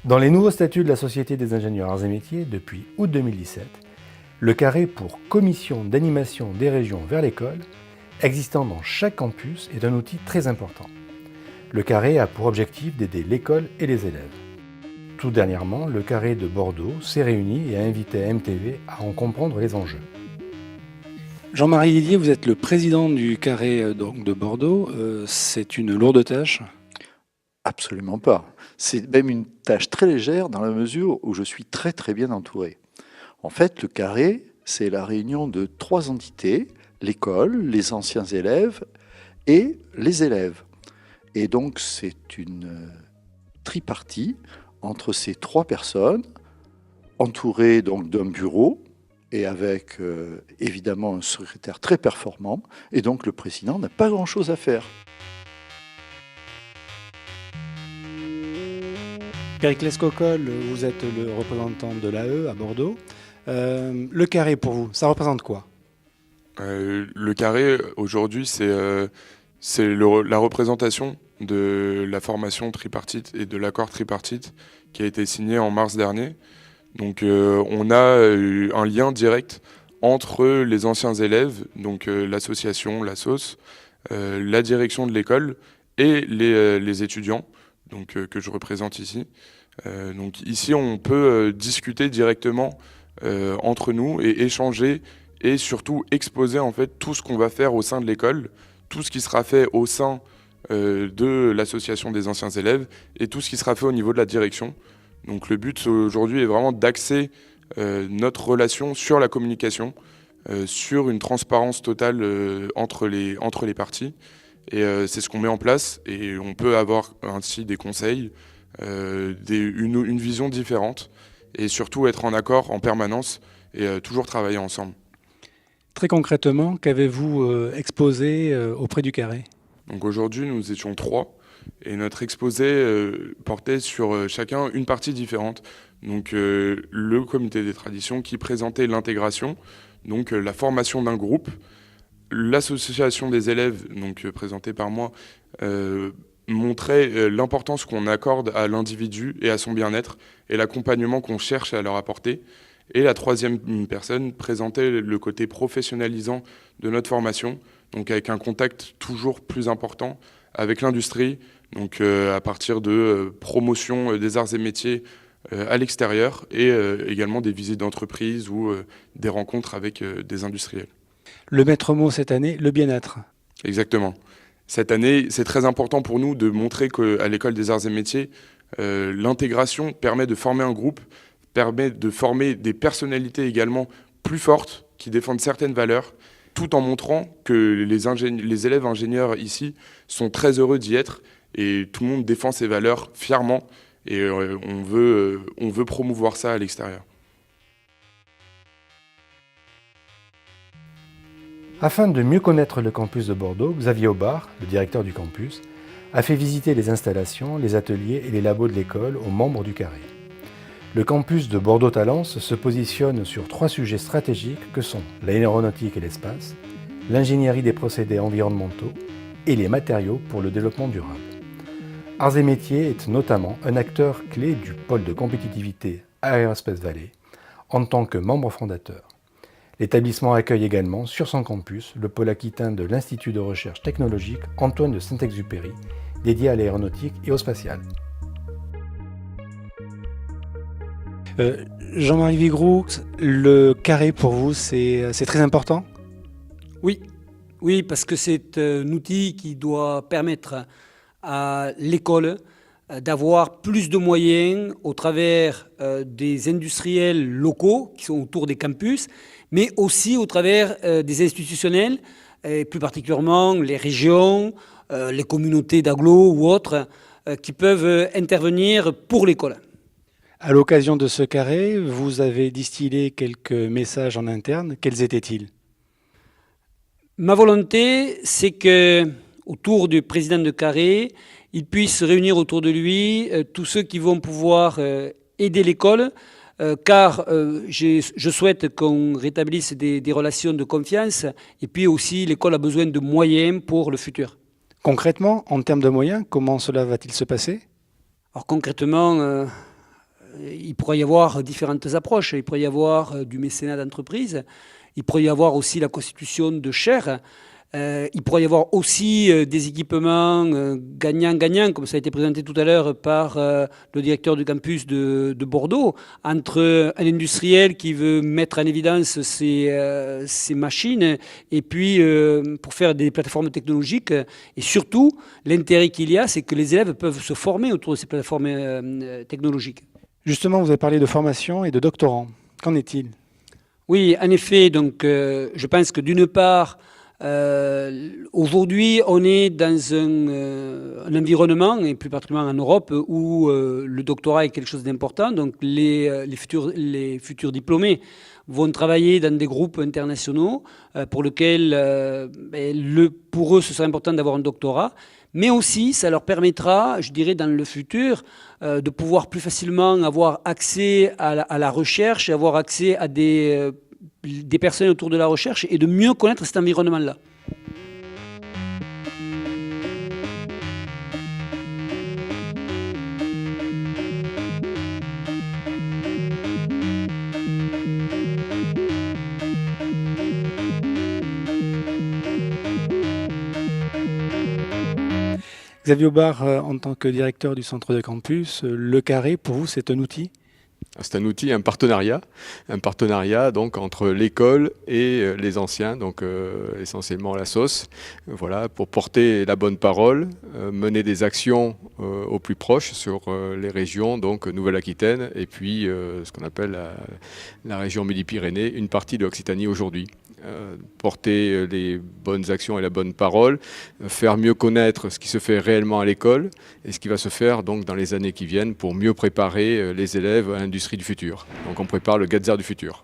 Dans les nouveaux statuts de la Société des ingénieurs arts et métiers, depuis août 2017, le carré pour commission d'animation des régions vers l'école, existant dans chaque campus, est un outil très important. Le carré a pour objectif d'aider l'école et les élèves. Tout dernièrement, le carré de Bordeaux s'est réuni et a invité MTV à en comprendre les enjeux. Jean-Marie Didier, vous êtes le président du carré de Bordeaux. C'est une lourde tâche. Absolument pas. C'est même une tâche très légère dans la mesure où je suis très très bien entouré. En fait, le carré, c'est la réunion de 3 entités, l'école, les anciens élèves et les élèves. Et donc c'est une tripartie entre ces 3 personnes, entourées donc d'un bureau et avec évidemment un secrétaire très performant. Et donc le président n'a pas grand-chose à faire. Périclès Cocolle, vous êtes le représentant de l'AE à Bordeaux. Le carré pour vous, ça représente quoi? Le carré, aujourd'hui, c'est la représentation de la formation tripartite et de l'accord tripartite qui a été signé en mars dernier. Donc on a un lien direct entre les anciens élèves, donc l'association, la SOS, la direction de l'école et les étudiants, donc, que je représente ici. Donc ici, on peut discuter directement entre nous et échanger et surtout exposer en fait tout ce qu'on va faire au sein de l'école, tout ce qui sera fait au sein de l'association des anciens élèves et tout ce qui sera fait au niveau de la direction. Donc le but aujourd'hui est vraiment d'axer notre relation sur la communication, sur une transparence totale entre les parties. Et c'est ce qu'on met en place et on peut avoir ainsi des conseils, une vision différente et surtout être en accord en permanence et toujours travailler ensemble. Très concrètement, qu'avez-vous exposé auprès du carré? Donc aujourd'hui, nous étions 3 et notre exposé portait sur chacun une partie différente. Donc le comité des traditions qui présentait l'intégration, donc la formation d'un groupe, l'association des élèves, donc présentée par moi, montrait l'importance qu'on accorde à l'individu et à son bien-être et l'accompagnement qu'on cherche à leur apporter. Et la 3e personne présentait le côté professionnalisant de notre formation, donc avec un contact toujours plus important avec l'industrie, donc à partir de promotion des arts et métiers à l'extérieur et également des visites d'entreprise ou des rencontres avec des industriels. Le maître mot cette année, le bien-être. Exactement. Cette année, c'est très important pour nous de montrer qu'à l'École des arts et métiers, l'intégration permet de former un groupe, permet de former des personnalités également plus fortes qui défendent certaines valeurs, tout en montrant que les élèves ingénieurs ici sont très heureux d'y être et tout le monde défend ses valeurs fièrement et on veut promouvoir ça à l'extérieur. Afin de mieux connaître le campus de Bordeaux, Xavier Aubard, le directeur du campus, a fait visiter les installations, les ateliers et les labos de l'école aux membres du carré. Le campus de Bordeaux-Talence se positionne sur 3 sujets stratégiques que sont l'aéronautique et l'espace, l'ingénierie des procédés environnementaux et les matériaux pour le développement durable. Arts et métiers est notamment un acteur clé du pôle de compétitivité Aerospace Valley en tant que membre fondateur. L'établissement accueille également sur son campus le pôle aquitain de l'Institut de recherche technologique Antoine de Saint-Exupéry, dédié à l'aéronautique et au spatial. Jean-Marie Vigroux, le carré pour vous, c'est très important? Oui, parce que c'est un outil qui doit permettre à l'école d'avoir plus de moyens au travers des industriels locaux qui sont autour des campus, mais aussi au travers des institutionnels, et plus particulièrement les régions, les communautés d'agglos ou autres, qui peuvent intervenir pour l'école. À l'occasion de ce carré, vous avez distillé quelques messages en interne. Quels étaient-ils? Ma volonté, c'est que autour du président de carré, il puisse réunir autour de lui tous ceux qui vont pouvoir aider l'école, car je souhaite qu'on rétablisse des relations de confiance, et puis aussi l'école a besoin de moyens pour le futur. Concrètement, en termes de moyens, comment cela va-t-il se passer? Alors concrètement, il pourrait y avoir différentes approches. Il pourrait y avoir du mécénat d'entreprise. Il pourrait y avoir aussi la constitution de chaires. Il pourrait y avoir aussi des équipements gagnant-gagnant, comme ça a été présenté tout à l'heure par le directeur du campus de Bordeaux, entre un industriel qui veut mettre en évidence ses machines et puis pour faire des plateformes technologiques. Et surtout, l'intérêt qu'il y a, c'est que les élèves peuvent se former autour de ces plateformes technologiques. Justement, vous avez parlé de formation et de doctorants. Qu'en est-il? Oui, en effet, donc, je pense que d'une part, aujourd'hui, on est dans un environnement, et plus particulièrement en Europe, où le doctorat est quelque chose d'important. Donc, les futurs diplômés vont travailler dans des groupes internationaux pour lesquels, pour eux, ce serait important d'avoir un doctorat. Mais aussi, ça leur permettra, je dirais, dans le futur, de pouvoir plus facilement avoir accès à la recherche, avoir accès à des personnes autour de la recherche et de mieux connaître cet environnement-là. Xavier Aubard, en tant que directeur du centre de campus, le carré, pour vous, c'est un outil? C'est un outil, un partenariat donc entre l'école et les anciens, donc essentiellement la SOS, voilà, pour porter la bonne parole, mener des actions au plus proche sur les régions, donc Nouvelle-Aquitaine et puis ce qu'on appelle la région Midi-Pyrénées, une partie de l'Occitanie aujourd'hui. Porter les bonnes actions et la bonne parole, faire mieux connaître ce qui se fait réellement à l'école et ce qui va se faire donc dans les années qui viennent pour mieux préparer les élèves à l'industrie du futur. Donc on prépare le Gazzer du futur.